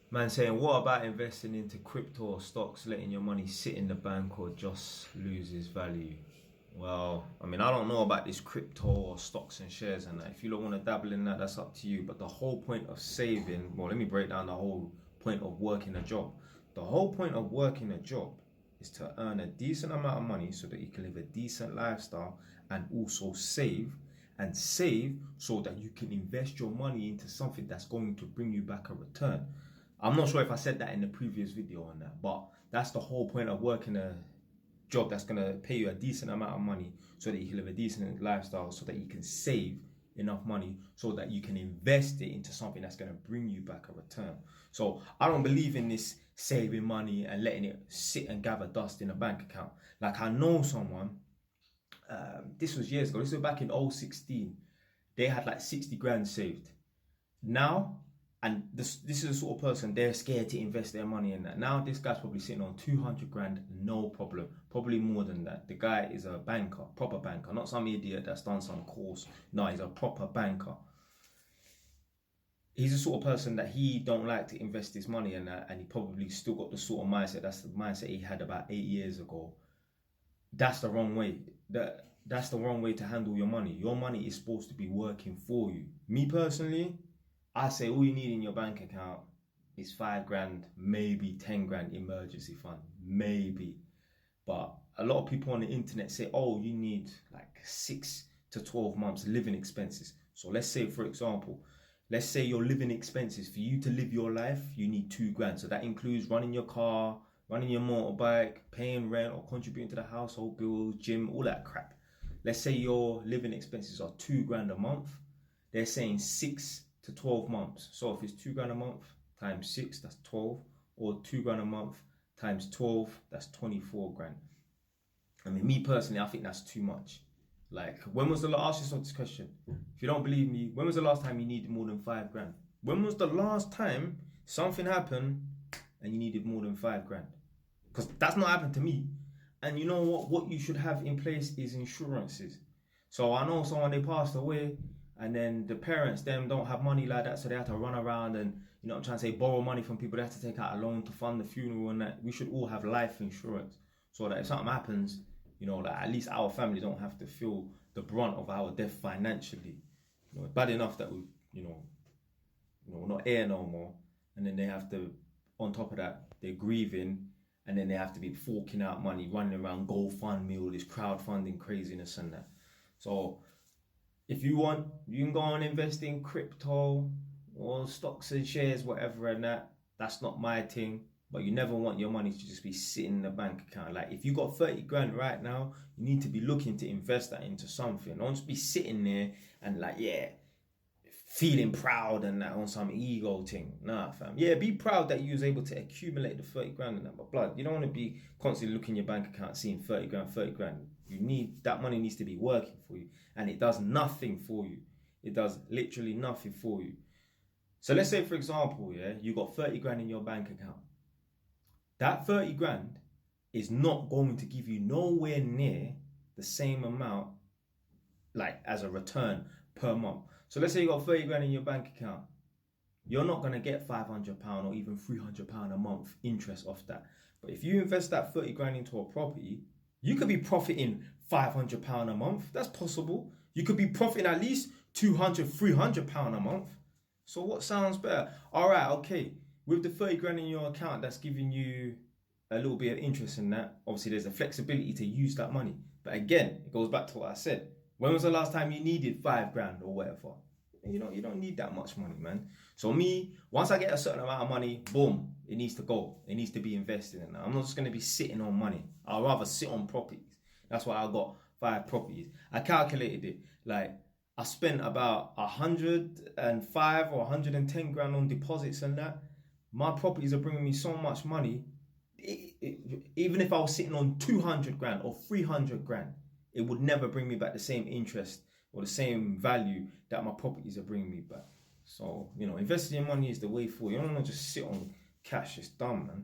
Man saying, what about investing into crypto or stocks, letting your money sit in the bank or just loses value? Well, I mean, I don't know about this crypto or stocks and shares and that. If you don't want to dabble in that, that's up to you. But the whole point of saving, well, let me break down the whole point of working a job. The whole point of working a job is to earn a decent amount of money so that you can live a decent lifestyle and also save and save so that you can invest your money into something that's going to bring you back a return. I'm not sure if I said that in the previous video on that, but that's the whole point of working a job that's going to pay you a decent amount of money so that you can live a decent lifestyle, so that you can save enough money so that you can invest it into something that's going to bring you back a return. So I don't believe in this saving money and letting it sit and gather dust in a bank account. Like, I know someone, this was years ago, this was back in 2016, they had like 60 grand saved. Now, and this is the sort of person, they're scared to invest their money in that. Now this guy's probably sitting on 200 grand, no problem. Probably more than that. The guy is a banker, proper banker, not some idiot that's done some course. No, he's a proper banker. He's the sort of person that he don't like to invest his money in that, and he probably still got the sort of mindset, that's the mindset he had about 8 years ago. That's the wrong way. That's the wrong way to handle your money. Your money is supposed to be working for you. Me personally, I say all you need in your bank account is 5 grand, maybe 10 grand emergency fund, maybe. But a lot of people on the internet say, oh, you need like 6 to 12 months living expenses. So let's say, for example, let's say your living expenses for you to live your life, you need 2 grand. So that includes running your car, running your motorbike, paying rent or contributing to the household bills, gym, all that crap. Let's say your living expenses are 2 grand a month. They're saying 6 to 12 months. So if it's 2 grand a month times 6, that's 12, or 2 grand a month times 12, that's 24 grand. I mean, me personally, I think that's too much. Like, when was the last, ask yourself this question. If you don't believe me, when was the last time you needed more than 5 grand? When was the last time something happened and you needed more than 5 grand? Because that's not happened to me. And you know what you should have in place is insurances. So I know someone, they passed away, and then the parents, them, don't have money like that, so they have to run around and, you know what I'm trying to say, borrow money from people. They have to take out a loan to fund the funeral and that. We should all have life insurance so that if something happens, you know, like, at least our family don't have to feel the brunt of our death financially. You know, it's bad enough that we're not here no more, and then they have to, on top of that, they're grieving, and then they have to be forking out money, running around GoFundMe, all this crowdfunding craziness and that. So if you want, you can go and invest in crypto or stocks and shares, whatever and that. That's not my thing. But you never want your money to just be sitting in the bank account. Like, if you got 30 grand right now, you need to be looking to invest that into something. Don't just be sitting there and like, yeah, feeling proud and that on some ego thing. Nah, fam. Yeah, be proud that you was able to accumulate the 30 grand and that. But blood, you don't want to be constantly looking your bank account, seeing 30 grand, 30 grand. You need, that money needs to be working for you. And it does nothing for you. It does literally nothing for you. So let's say, for example, yeah, you got 30 grand in your bank account. That 30 grand is not going to give you nowhere near the same amount, like, as a return per month. So let's say you got 30 grand in your bank account. You're not going to get £500 or even £300 a month interest off that. But if you invest that 30 grand into a property, you could be profiting £500 a month. That's possible. You could be profiting at least £200, £300 a month. So what sounds better? All right, okay. With the 30 grand in your account, that's giving you a little bit of interest in that. Obviously, there's a flexibility to use that money. But again, it goes back to what I said. When was the last time you needed 5 grand or whatever? You don't need that much money, man. So me, once I get a certain amount of money, boom, it needs to go. It needs to be invested in that. I'm not just going to be sitting on money. I'd rather sit on properties. That's why I got 5 properties. I calculated it. Like, I spent about 105 or 110 grand on deposits and that. My properties are bringing me so much money. Even if I was sitting on 200 grand or 300 grand, it would never bring me back the same interest or the same value that my properties are bringing me back. So, investing your money is the way forward. You don't want to just sit on cash. It's dumb, man.